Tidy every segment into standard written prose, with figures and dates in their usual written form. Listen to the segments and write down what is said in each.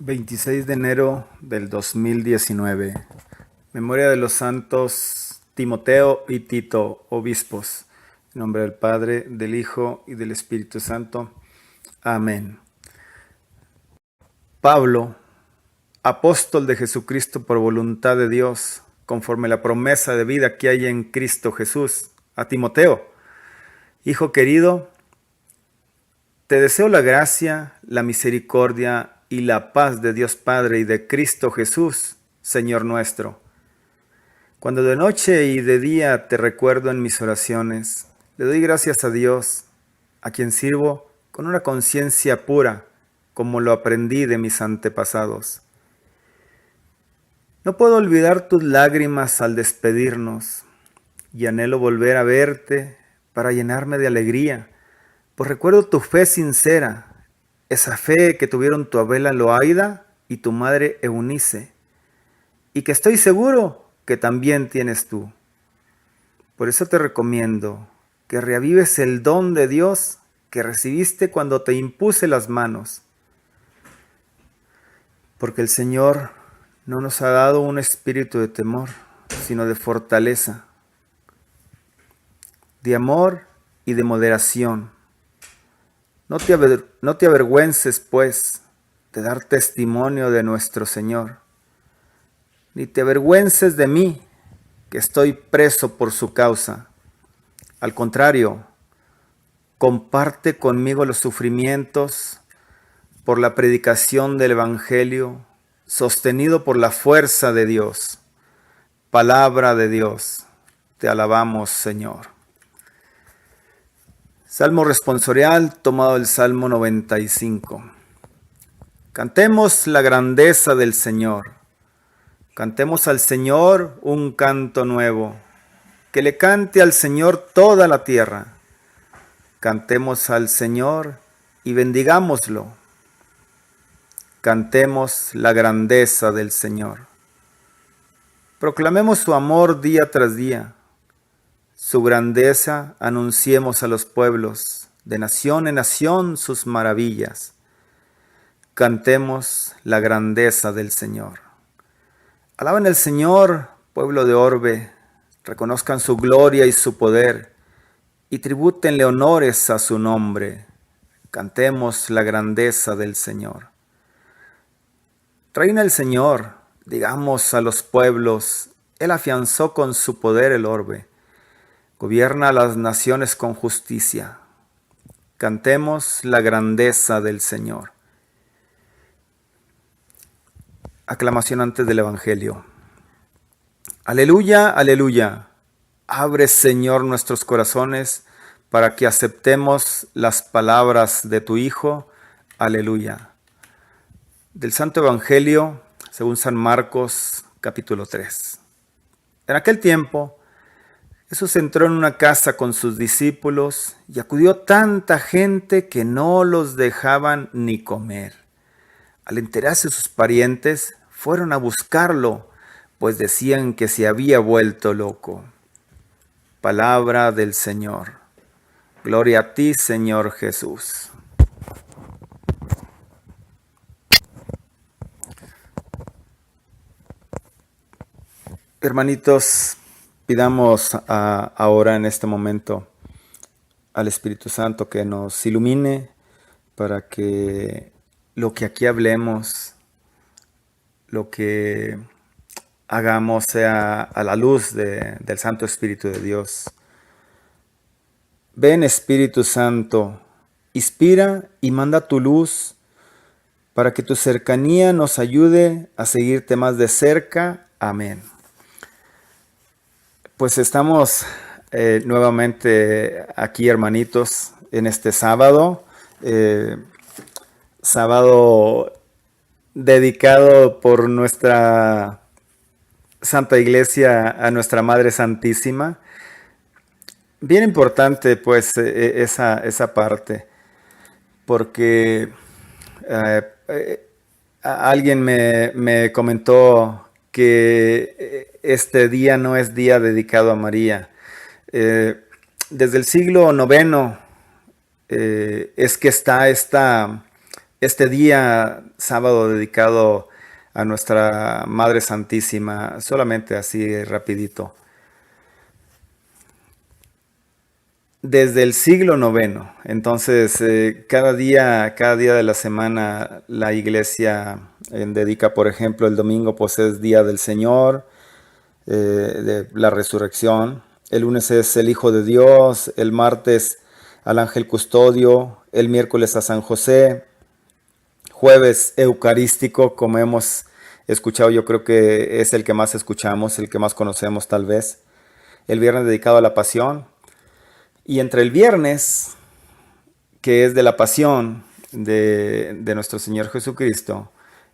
26 de enero del 2019. Memoria de los santos Timoteo y Tito, obispos. En nombre del Padre, del Hijo y del Espíritu Santo. Amén. Pablo, apóstol de Jesucristo por voluntad de Dios, conforme la promesa de vida que hay en Cristo Jesús, a Timoteo, hijo querido, te deseo la gracia, la misericordia y la paz de Dios Padre y de Cristo Jesús, Señor nuestro. Cuando de noche y de día te recuerdo en mis oraciones, le doy gracias a Dios, a quien sirvo con una conciencia pura, como lo aprendí de mis antepasados. No puedo olvidar tus lágrimas al despedirnos, y anhelo volver a verte para llenarme de alegría, pues recuerdo tu fe sincera, esa fe que tuvieron tu abuela Loaida y tu madre Eunice, y que estoy seguro que también tienes tú. Por eso te recomiendo que reavives el don de Dios que recibiste cuando te impuse las manos, porque el Señor no nos ha dado un espíritu de temor, sino de fortaleza, de amor y de moderación. No te avergüences, pues, de dar testimonio de nuestro Señor, ni te avergüences de mí, que estoy preso por su causa. Al contrario, comparte conmigo los sufrimientos por la predicación del Evangelio, sostenido por la fuerza de Dios. Palabra de Dios, te alabamos, Señor. Salmo responsorial tomado del Salmo 95. Cantemos la grandeza del Señor. Cantemos al Señor un canto nuevo. Que le cante al Señor toda la tierra. Cantemos al Señor y bendigámoslo. Cantemos la grandeza del Señor. Proclamemos su amor día tras día. Su grandeza anunciemos a los pueblos, de nación en nación sus maravillas. Cantemos la grandeza del Señor. Alaben al Señor, pueblo de orbe, reconozcan su gloria y su poder, y tribútenle honores a su nombre. Cantemos la grandeza del Señor. Reina el Señor, digamos a los pueblos, Él afianzó con su poder el orbe. Gobierna a las naciones con justicia. Cantemos la grandeza del Señor. Aclamación antes del Evangelio. Aleluya, aleluya. Abre, Señor, nuestros corazones para que aceptemos las palabras de tu Hijo. Aleluya. Del Santo Evangelio, según San Marcos, capítulo 3. En aquel tiempo, Jesús entró en una casa con sus discípulos y acudió tanta gente que no los dejaban ni comer. Al enterarse sus parientes, fueron a buscarlo, pues decían que se había vuelto loco. Palabra del Señor. Gloria a ti, Señor Jesús. Hermanitos, pidamos ahora en este momento al Espíritu Santo que nos ilumine para que lo que aquí hablemos, lo que hagamos sea a la luz del Santo Espíritu de Dios. Ven, Espíritu Santo, inspira y manda tu luz para que tu cercanía nos ayude a seguirte más de cerca. Amén. Pues estamos nuevamente aquí, hermanitos, en este sábado. Sábado dedicado por nuestra Santa Iglesia a nuestra Madre Santísima. Bien importante pues esa parte, porque alguien me comentó que este día no es día dedicado a María. Desde el siglo IX es que está este día, sábado, dedicado a nuestra Madre Santísima, solamente así rapidito. Desde el siglo noveno, entonces cada día de la semana la iglesia dedica, por ejemplo, el domingo pues es Día del Señor, de la Resurrección, el lunes es el Hijo de Dios, el martes al Ángel Custodio, el miércoles a San José, jueves eucarístico, como hemos escuchado, yo creo que es el que más escuchamos, el que más conocemos tal vez, el viernes dedicado a la Pasión, y entre el viernes, que es de la Pasión de nuestro Señor Jesucristo,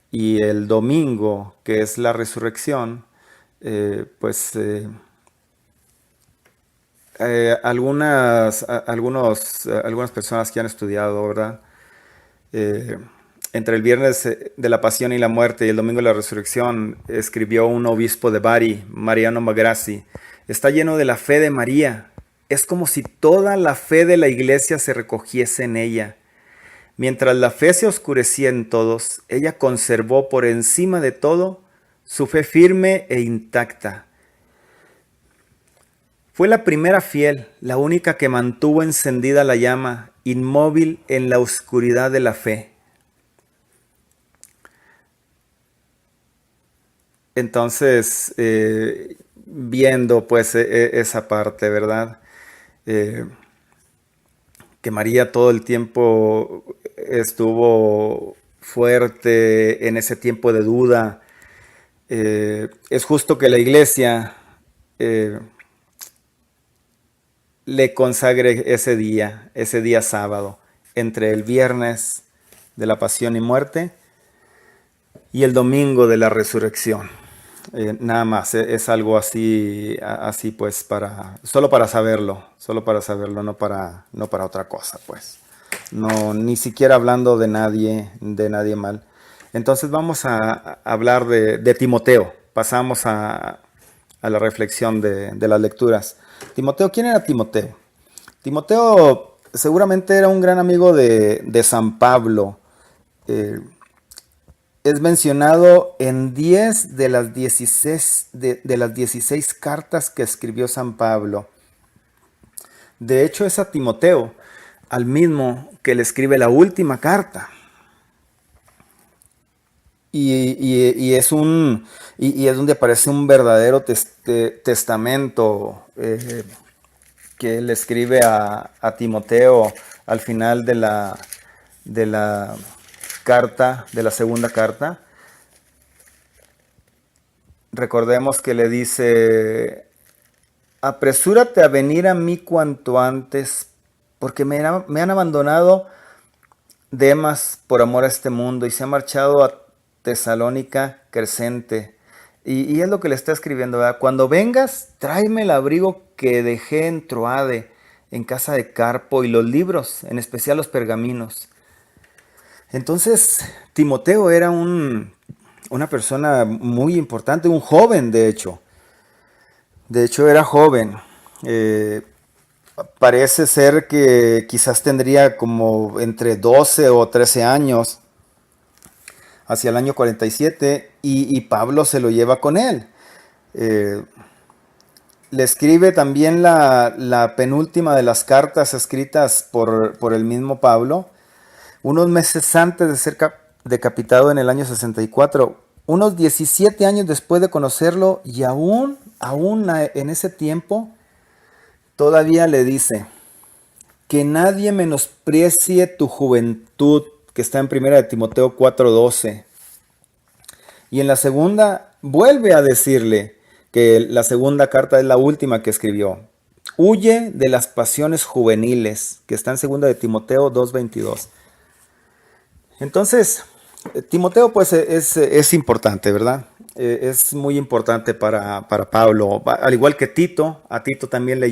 y el domingo, que es la Resurrección, algunas personas que han estudiado, ¿verdad? Eh, Entre el viernes de la Pasión y la Muerte y el domingo de la Resurrección, escribió un obispo de Bari, Mariano Magrassi, está lleno de la fe de María. Es como si toda la fe de la iglesia se recogiese en ella. Mientras la fe se oscurecía en todos, ella conservó por encima de todo su fe firme e intacta. Fue la primera fiel, la única que mantuvo encendida la llama, inmóvil en la oscuridad de la fe. Entonces, viendo pues esa parte, ¿verdad? Eh, que María todo el tiempo estuvo fuerte en ese tiempo de duda. Es justo que la iglesia le consagre ese día sábado, entre el viernes de la Pasión y Muerte y el domingo de la Resurrección. Nada más, es algo así, así pues solo para saberlo, no para otra cosa, pues. No, ni siquiera hablando de nadie mal. Entonces vamos a hablar de Timoteo. Pasamos a la reflexión de las lecturas. Timoteo, ¿quién era Timoteo? Timoteo seguramente era un gran amigo de San Pablo. Es mencionado en 10 de las 16, de las 16 cartas que escribió San Pablo. De hecho, es a Timoteo, al mismo que le escribe la última carta. Y es donde aparece un verdadero testamento que él escribe a Timoteo al final de la carta, de la segunda carta. Recordemos que le dice: apresúrate a venir a mí cuanto antes, porque me han abandonado Demas por amor a este mundo y se ha marchado a Tesalónica Crescente. Y es lo que le está escribiendo, ¿verdad? Cuando vengas, tráeme el abrigo que dejé en Troade, en casa de Carpo, y los libros, en especial los pergaminos. Entonces, Timoteo era una persona muy importante, un joven, de hecho. De hecho, era joven. Parece ser que quizás tendría como entre 12 o 13 años, hacia el año 47, y Pablo se lo lleva con él. Le escribe también la penúltima de las cartas escritas por el mismo Pablo, unos meses antes de ser decapitado en el año 64, unos 17 años después de conocerlo, y aún en ese tiempo, todavía le dice: que nadie menosprecie tu juventud, que está en 1 Timoteo 4:12. Y en la segunda vuelve a decirle que la segunda carta es la última que escribió. Huye de las pasiones juveniles, que está en 2 Timoteo 2:22. Entonces, Timoteo pues es importante, ¿verdad? Es muy importante para Pablo, al igual que Tito. A Tito también le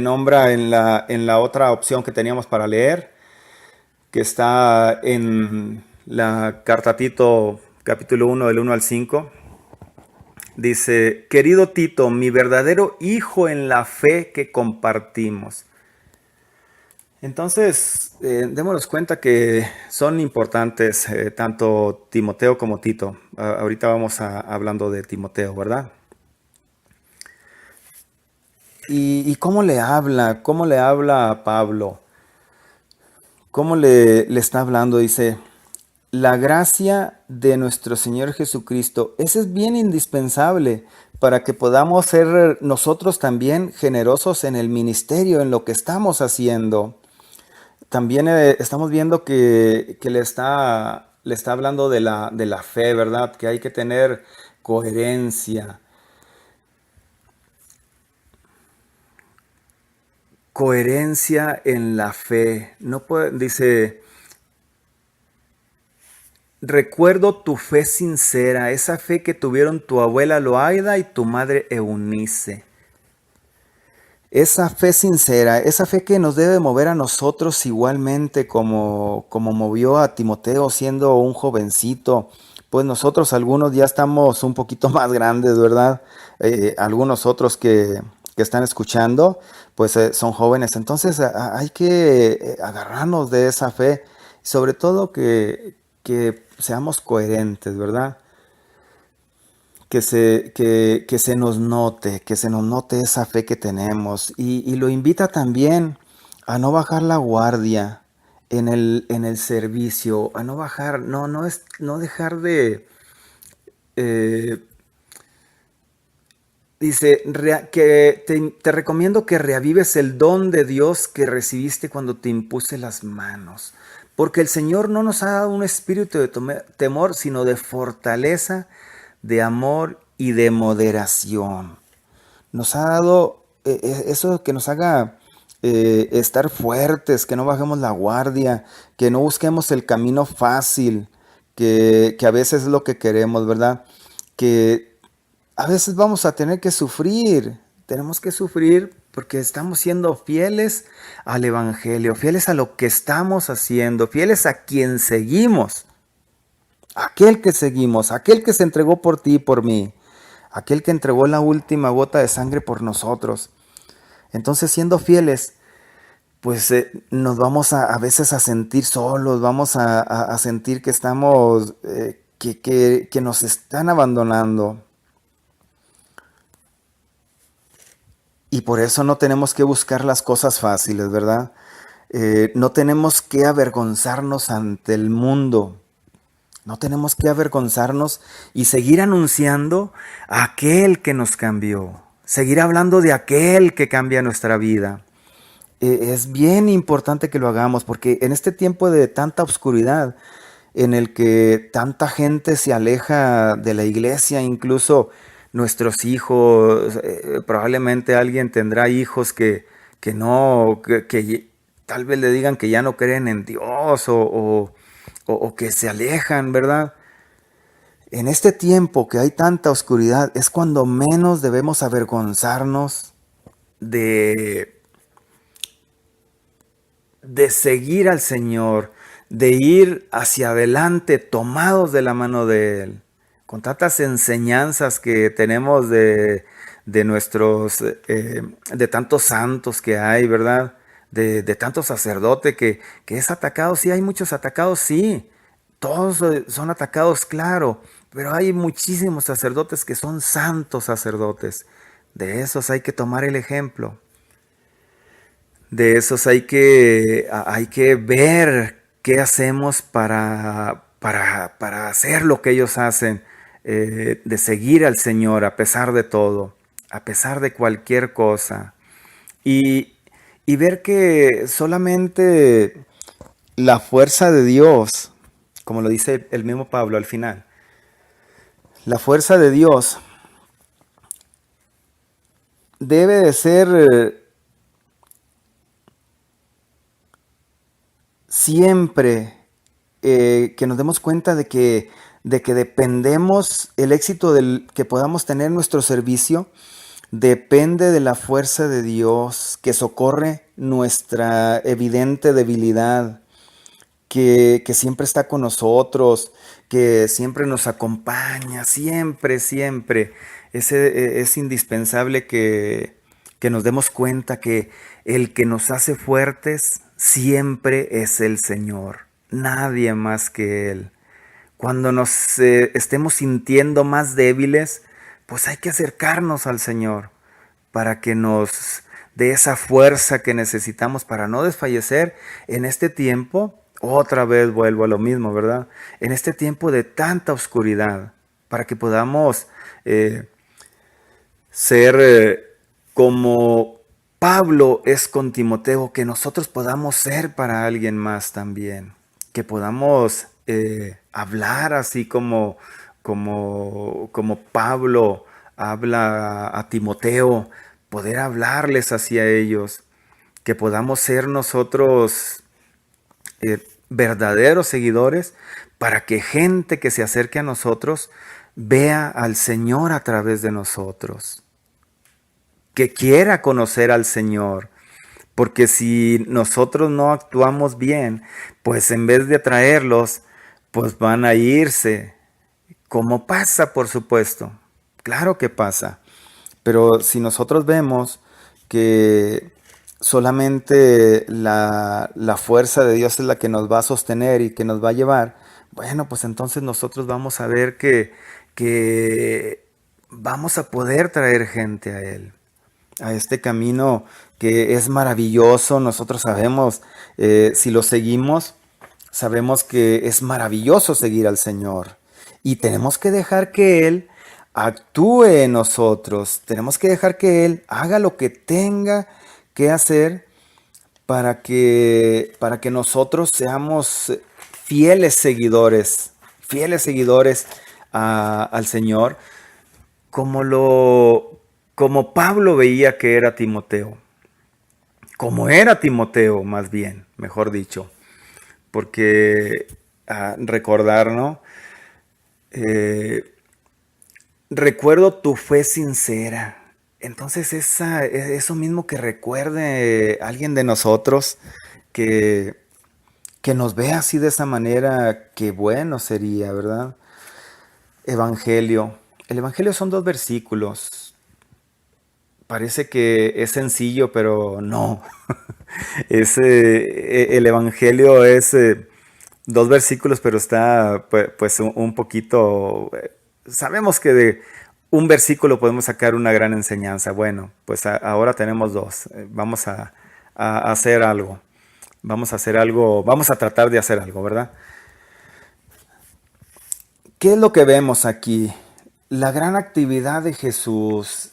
nombra en la otra opción que teníamos para leer, que está en la carta a Tito, capítulo 1, del 1 al 5. Dice: querido Tito, mi verdadero hijo en la fe que compartimos. Entonces, démonos cuenta que son importantes tanto Timoteo como Tito. Ahorita vamos hablando de Timoteo, ¿verdad? ¿Y cómo le habla? ¿Cómo le habla a Pablo? ¿Cómo le está hablando? Dice, la gracia de nuestro Señor Jesucristo. Eso es bien indispensable para que podamos ser nosotros también generosos en el ministerio, en lo que estamos haciendo. También estamos viendo que le está hablando de la fe, ¿verdad? Que hay que tener coherencia. Coherencia en la fe. No puede, dice, recuerdo tu fe sincera, esa fe que tuvieron tu abuela Loaida y tu madre Eunice. Esa fe sincera, esa fe que nos debe mover a nosotros igualmente como movió a Timoteo siendo un jovencito. Pues nosotros algunos ya estamos un poquito más grandes, ¿verdad? Algunos otros que están escuchando, pues son jóvenes. Entonces hay que agarrarnos de esa fe, sobre todo que seamos coherentes, ¿verdad? Que se nos note esa fe que tenemos. Y lo invita también a no bajar la guardia en el servicio, a no bajar, no dejar de, eh, dice, que te recomiendo que reavives el don de Dios que recibiste cuando te impuse las manos. Porque el Señor no nos ha dado un espíritu de temor, sino de fortaleza, de amor y de moderación. Nos ha dado eso que nos haga estar fuertes, que no bajemos la guardia, que no busquemos el camino fácil, que a veces es lo que queremos, ¿verdad? Que a veces vamos a tener que sufrir, tenemos que sufrir porque estamos siendo fieles al Evangelio, fieles a lo que estamos haciendo, fieles a quien seguimos, aquel que se entregó por ti y por mí, aquel que entregó la última gota de sangre por nosotros. Entonces, siendo fieles, pues nos vamos a veces a sentir solos, vamos a sentir que estamos, que nos están abandonando. Y por eso no tenemos que buscar las cosas fáciles, ¿verdad? No tenemos que avergonzarnos ante el mundo. No tenemos que avergonzarnos y seguir anunciando a aquel que nos cambió. Seguir hablando de aquel que cambia nuestra vida. Es bien importante que lo hagamos porque en este tiempo de tanta oscuridad, en el que tanta gente se aleja de la iglesia, incluso nuestros hijos, probablemente alguien tendrá hijos que no, que tal vez le digan que ya no creen en Dios o que se alejan, ¿verdad? En este tiempo que hay tanta oscuridad es cuando menos debemos avergonzarnos de de seguir al Señor, de ir hacia adelante tomados de la mano de Él, con tantas enseñanzas que tenemos de nuestros, de tantos santos que hay, ¿verdad? De tantos sacerdotes que es atacado, sí, hay muchos atacados, sí, todos son atacados, claro, pero hay muchísimos sacerdotes que son santos sacerdotes. De esos hay que tomar el ejemplo. De esos hay que ver qué hacemos para hacer lo que ellos hacen, de seguir al Señor a pesar de todo, a pesar de cualquier cosa. Y, y ver que solamente la fuerza de Dios, como lo dice el mismo Pablo al final, la fuerza de Dios debe de ser siempre que nos demos cuenta de que dependemos, el éxito que podamos tener en nuestro servicio, depende de la fuerza de Dios que socorre nuestra evidente debilidad, que siempre está con nosotros, que siempre nos acompaña, siempre, siempre. Es indispensable que nos demos cuenta que el que nos hace fuertes siempre es el Señor, nadie más que Él. Cuando nos estemos sintiendo más débiles, pues hay que acercarnos al Señor para que nos dé esa fuerza que necesitamos para no desfallecer en este tiempo. Otra vez vuelvo a lo mismo, ¿verdad? En este tiempo de tanta oscuridad, para que podamos ser como Pablo es con Timoteo, que nosotros podamos ser para alguien más también, que podamos hablar así como Pablo habla a Timoteo, poder hablarles hacia ellos, que podamos ser nosotros verdaderos seguidores para que gente que se acerque a nosotros vea al Señor a través de nosotros, que quiera conocer al Señor. Porque si nosotros no actuamos bien, pues en vez de atraerlos, pues van a irse. Como pasa, por supuesto. Claro que pasa. Pero si nosotros vemos que solamente la fuerza de Dios es la que nos va a sostener y que nos va a llevar, bueno, pues entonces nosotros vamos a ver que vamos a poder traer gente a Él, a este camino que es maravilloso. Nosotros sabemos, si lo seguimos, sabemos que es maravilloso seguir al Señor. Y tenemos que dejar que Él actúe en nosotros. Tenemos que dejar que Él haga lo que tenga que hacer para que nosotros seamos fieles seguidores al Señor, como Pablo veía que era Timoteo, como era Timoteo más bien, mejor dicho, porque recordar, ¿no? Recuerdo tu fe sincera. Entonces eso mismo que recuerde alguien de nosotros que, que nos vea así de esa manera, qué bueno sería, ¿verdad? Evangelio. El Evangelio son 2 versículos. Parece que es sencillo, pero no. El Evangelio es 2 versículos, pero está pues un poquito. Sabemos que de un versículo podemos sacar una gran enseñanza. Bueno, pues ahora tenemos 2. Vamos a hacer algo. Vamos a hacer algo. Vamos a tratar de hacer algo, ¿verdad? ¿Qué es lo que vemos aquí? La gran actividad de Jesús.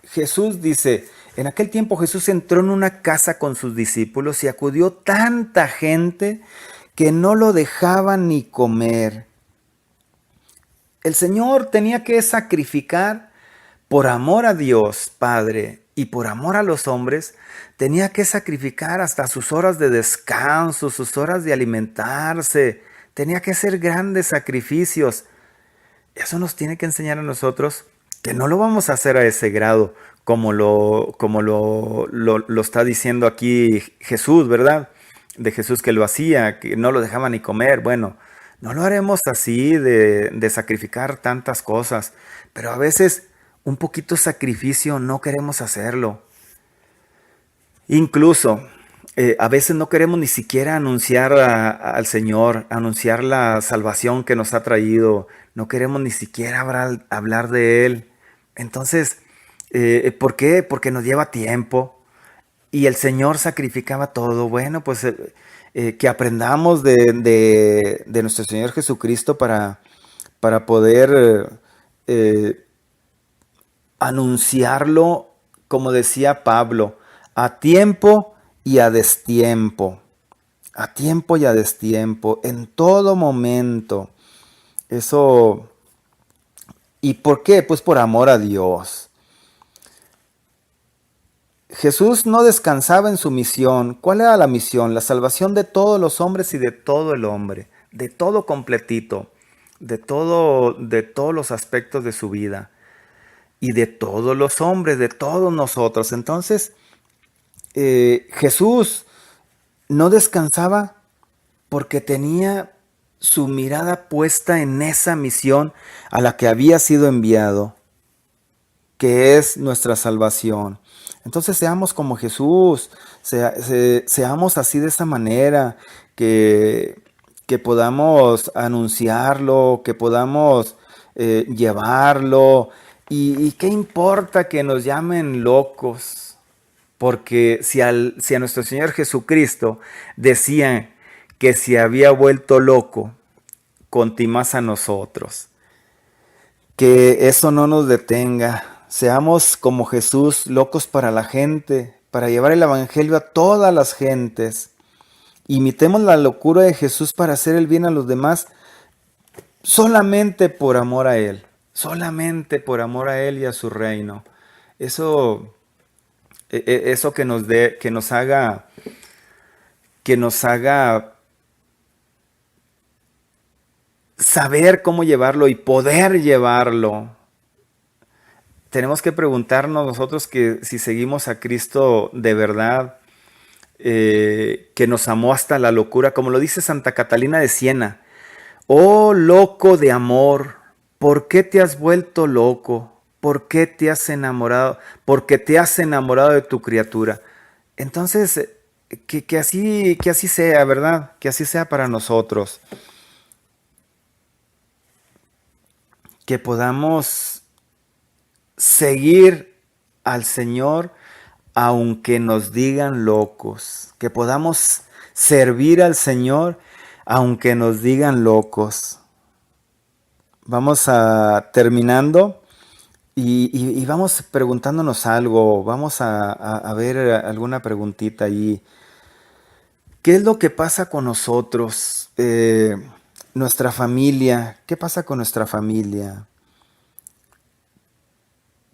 Jesús dice, en aquel tiempo Jesús entró en una casa con sus discípulos y acudió tanta gente que no lo dejaban ni comer. El Señor tenía que sacrificar por amor a Dios Padre y por amor a los hombres, tenía que sacrificar hasta sus horas de descanso, sus horas de alimentarse, tenía que hacer grandes sacrificios. Eso nos tiene que enseñar a nosotros que no lo vamos a hacer a ese grado como lo está diciendo aquí Jesús, ¿verdad? De Jesús que lo hacía, que no lo dejaba ni comer. Bueno, no lo haremos así de sacrificar tantas cosas, pero a veces un poquito sacrificio no queremos hacerlo. Incluso a veces no queremos ni siquiera anunciar al Señor, anunciar la salvación que nos ha traído. No queremos ni siquiera hablar de Él. Entonces, ¿por qué? Porque nos lleva tiempo. Y el Señor sacrificaba todo. Bueno, pues que aprendamos de nuestro Señor Jesucristo para poder anunciarlo, como decía Pablo, a tiempo y a destiempo. A tiempo y a destiempo, en todo momento. Eso. ¿Y por qué? Pues por amor a Dios. Jesús no descansaba en su misión. ¿Cuál era la misión? La salvación de todos los hombres y de todo el hombre, de todo completito, de todos los aspectos de su vida y de todos los hombres, de todos nosotros. Entonces, Jesús no descansaba porque tenía su mirada puesta en esa misión a la que había sido enviado, que es nuestra salvación. Entonces seamos como Jesús, seamos así de esa manera, que, que podamos anunciarlo, que podamos llevarlo. Y qué importa que nos llamen locos, porque si a nuestro Señor Jesucristo decían que se había vuelto loco, conti más a nosotros. Que eso no nos detenga. Seamos como Jesús, locos para la gente, para llevar el Evangelio a todas las gentes. Imitemos la locura de Jesús para hacer el bien a los demás solamente por amor a Él. Solamente por amor a Él y a su reino. Eso, eso que nos haga saber cómo llevarlo y poder llevarlo. Tenemos que preguntarnos nosotros que si seguimos a Cristo de verdad, que nos amó hasta la locura, como lo dice Santa Catalina de Siena. Oh loco de amor, ¿por qué te has vuelto loco? ¿Por qué te has enamorado? Porque te has enamorado de tu criatura. Entonces, que así sea, ¿verdad? Que así sea para nosotros. Que podamos seguir al Señor aunque nos digan locos, que podamos servir al Señor aunque nos digan locos. Vamos a terminando y vamos preguntándonos algo, vamos a ver alguna preguntita ahí. ¿Qué es lo que pasa con nosotros? Nuestra familia, ¿qué pasa con nuestra familia?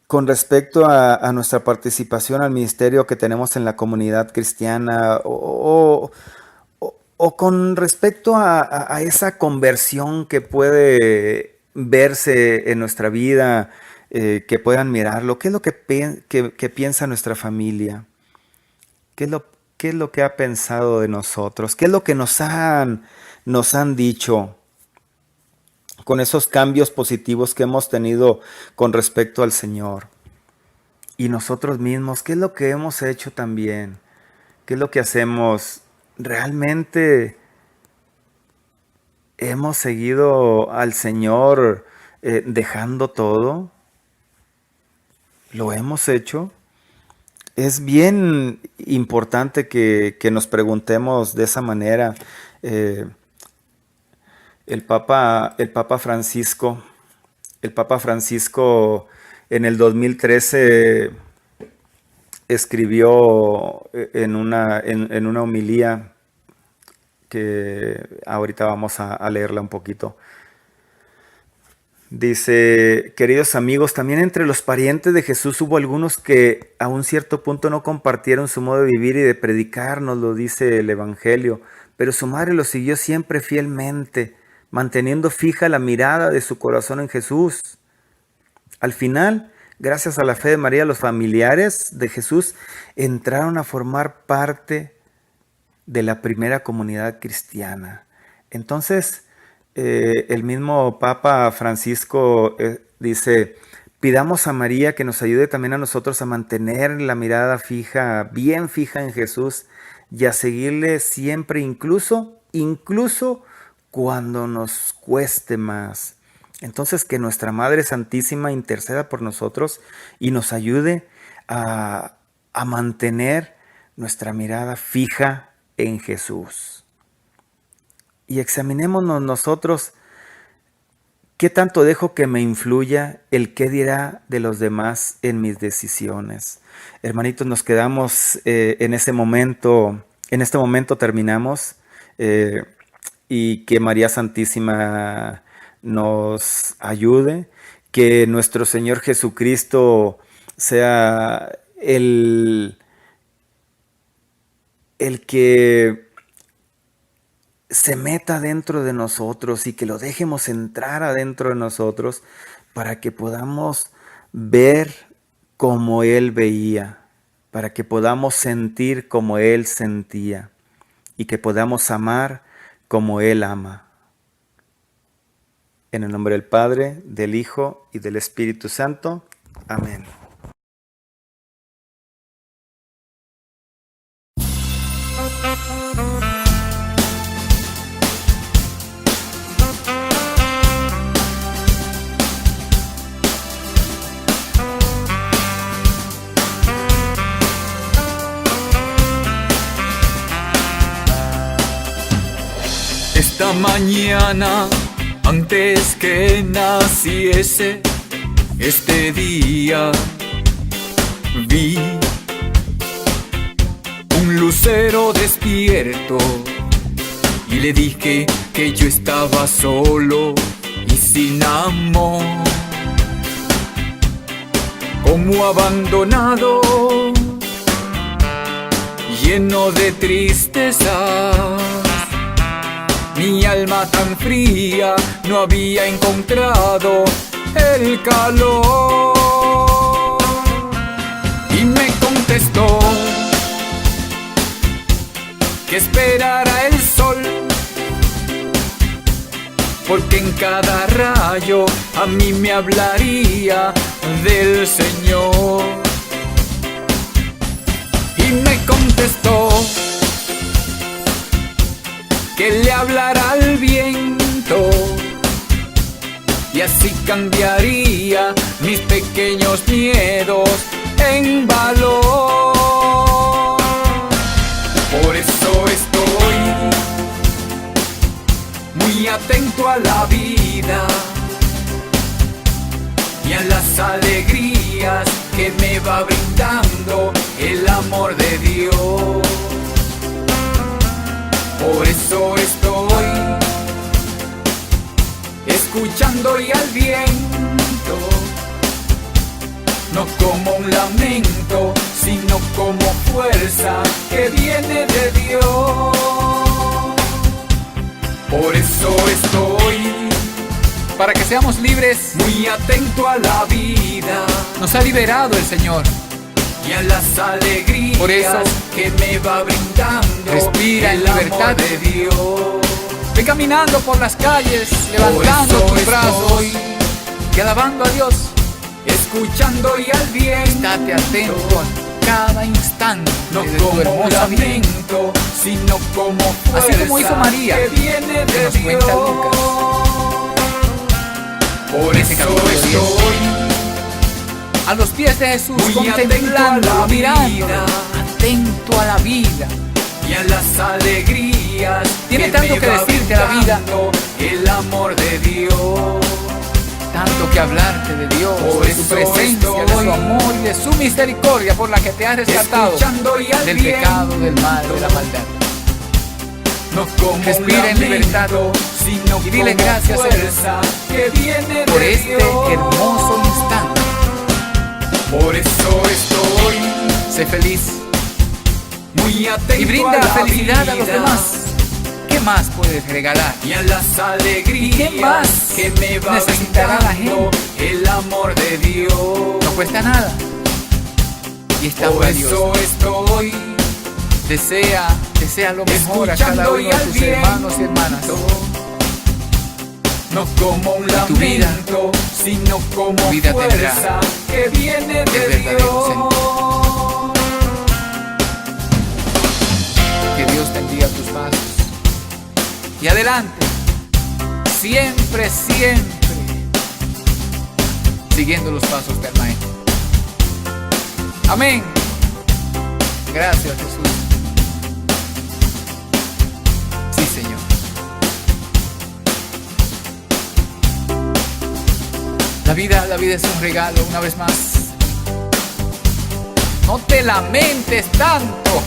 Con respecto a nuestra participación al ministerio que tenemos en la comunidad cristiana o con respecto a esa conversión que puede verse en nuestra vida, que puedan mirarlo, ¿qué es lo que piensa nuestra familia? ¿Qué es qué es lo que ha pensado de nosotros? ¿Qué es lo que nos han dicho con esos cambios positivos que hemos tenido con respecto al Señor? Y nosotros mismos, ¿qué es lo que hemos hecho también? ¿Qué es lo que hacemos? ¿Realmente hemos seguido al Señor dejando todo? ¿Lo hemos hecho? Es bien importante que nos preguntemos de esa manera. Eh, el Papa Francisco en el 2013 escribió en una homilía que ahorita vamos a leerla un poquito. Dice, queridos amigos, también entre los parientes de Jesús hubo algunos que a un cierto punto no compartieron su modo de vivir y de predicar, nos lo dice el Evangelio, pero su madre lo siguió siempre fielmente, manteniendo fija la mirada de su corazón en Jesús. Al final, gracias a la fe de María, los familiares de Jesús entraron a formar parte de la primera comunidad cristiana. Entonces, el mismo Papa Francisco dice, pidamos a María que nos ayude también a nosotros a mantener la mirada fija, bien fija en Jesús y a seguirle siempre, incluso cuando nos cueste más. Entonces, que nuestra Madre Santísima interceda por nosotros y nos ayude a mantener nuestra mirada fija en Jesús. Y examinémonos nosotros qué tanto dejo que me influya el qué dirá de los demás en mis decisiones. Hermanitos, nos quedamos en este momento terminamos y que María Santísima nos ayude, que nuestro Señor Jesucristo sea el que se meta dentro de nosotros y que lo dejemos entrar adentro de nosotros para que podamos ver como Él veía, para que podamos sentir como Él sentía y que podamos amar como Él ama. En el nombre del Padre, del Hijo y del Espíritu Santo. Amén. Esta mañana, antes que naciese este día, vi un lucero despierto y le dije que yo estaba solo y sin amor, como abandonado, lleno de tristezas. Mi alma tan fría no había encontrado el calor. Y me contestó que esperara el sol, porque en cada rayo a mí me hablaría del Señor. Y me contestó que le hablará al viento, y así cambiaría mis pequeños miedos en valor. Por eso estoy muy atento a la vida y a las alegrías que me va brindando el amor de Dios. Por eso estoy escuchando y al viento, no como un lamento, sino como fuerza que viene de Dios. Por eso estoy, para que seamos libres, muy atento a la vida. Nos ha liberado el Señor y a las alegrías. Por eso, que me va brindando, respira en libertad de Dios. Ve caminando por las calles, levantando tus brazos y alabando a Dios, escuchando y al viento. Estate atento a cada instante, no de como tu hermosa lamento, sino como fuerza, así como hizo María, que viene de nos Dios. Cuenta Lucas. Por eso estoy a los pies de Jesús, contemplando, mirando, atento a la vida y a las alegrías. Tiene tanto que decirte la vida, el amor de Dios, tanto que hablarte de Dios, de su presencia, de su amor y de su misericordia por la que te has rescatado del pecado, del mal, de la maldad. No como respira en libertad, sino y dile gracias a Dios por este hermoso instante. Por eso estoy, sé feliz, muy atento y brinda felicidad a los demás. ¿Qué más puedes regalar? Y a las alegrías. ¿Y qué más que me va necesitará la gente? El amor de Dios no cuesta nada y está por eso estoy. Desea lo mejor a cada uno de tus hermanos y hermanas. No como un lamento, sino como fuerza que viene de Dios. Que Dios bendiga tus pasos y adelante, siempre, siempre siguiendo los pasos del Maestro. Amén. Gracias, Jesús. Sí, Señor. La vida es un regalo, una vez más. No te lamentes tanto.